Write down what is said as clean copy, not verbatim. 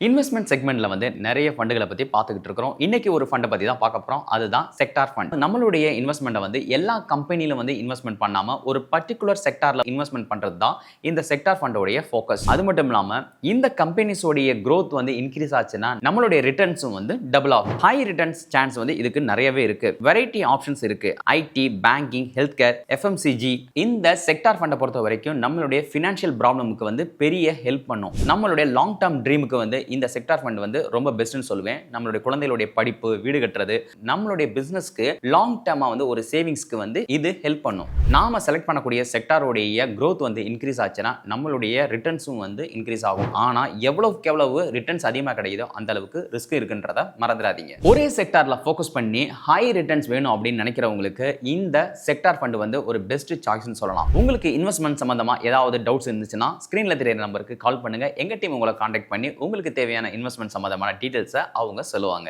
Investment செக்மெண்ட்ல வந்து நிறைய ஃபண்டுகளை பத்தி பார்த்துக்கிட்டு இருக்கிறோம். இன்னைக்கு ஒரு ஃபண்டை பத்தி தான் பார்க்க போறோம். அதுதான் செக்டார் ஃபண்ட். நம்மளுடைய இன்வெஸ்ட்மெண்ட்டை வந்து எல்லா கம்பெனிலும் வந்து இன்வெஸ்ட்மெண்ட் பண்ணாம ஒரு பர்டிகுலர் செக்டார்ல இன்வெஸ்ட்மெண்ட் பண்றது தான் இந்த செக்டார் ஃபண்டோடைய ஃபோக்கஸ். அது மட்டும் இல்லாம இந்த கம்பெனிஸோடைய growth வந்து இன்க்ரீஸ் ஆச்சுன்னா நம்மளுடைய ரிட்டர்ன்ஸும் வந்து டபுள் ஆகும். ஹை ரிட்டர்ன்ஸ் சான்ஸ் வந்து இதுக்கு நிறையவே இருக்கு. வெரைட்டி ஆப்ஷன்ஸ் இருக்கு. IT, banking, health care, FMCG. இந்த செக்டார் ஃபண்டை பொறுத்த வரைக்கும் நம்மளுடைய ஃபினான்ஷியல் ப்ராப்ளமுக்கு வந்து பெரிய ஹெல்ப் பண்ணும். நம்மளுடைய லாங் டர்ம் ட்ரீமுக்கு வந்து இந்த செக்டார் ஃபண்ட் வந்து ரொம்ப பெஸ்ட்னு சொல்லுவேன். நம்மளுடைய குழந்தைகளுடைய படிப்பு, வீடு கட்டுறது, நம்மளுடைய பிசினஸ்க்கு லாங் டர்மா வந்து ஒரு சேவிங்ஸ்க்கு வந்து இது ஹெல்ப் பண்ணும். நாம செலக்ட் பண்ணக்கூடிய செக்டாரோடைய growth வந்து இன்க்ரீஸ் ஆச்சுன்னா நம்மளுடைய ரிட்டர்ன்ஸும் வந்து இன்க்ரீஸ் ஆகும். ஆனா எவ்வளவுக்கு எவ்வளவு ரிட்டர்ன்ஸ் அதிகமாக கிடைக்குதோ அந்த அளவுக்கு ரிஸ்க் இருக்குன்றத மறந்துடாதீங்க. ஒரே செக்டார்ல ஃபோக்கஸ் பண்ணி ஹை ரிட்டர்ன்ஸ் வேணும் அப்படின்னு நினைக்கிறவங்களுக்கு இந்த செக்டார் ஃபண்ட் வந்து ஒரு பெஸ்ட் சாய்ஸ்னு சொல்லலாம். உங்களுக்கு இன்வெஸ்ட்மெண்ட் சம்பந்தமா ஏதாவது டவுட்ஸ் இருந்துச்சுன்னா ஸ்கிரீன்ல தெரியற நம்பருக்கு கால் பண்ணுங்க. எங்க டீம் உங்களை கான்டாக்ட் பண்ணி உங்களுக்கு தேவையான இன்வெஸ்ட்மெண்ட் சம்பந்தமான டீடைல்ஸை அவங்க சொல்லுவாங்க.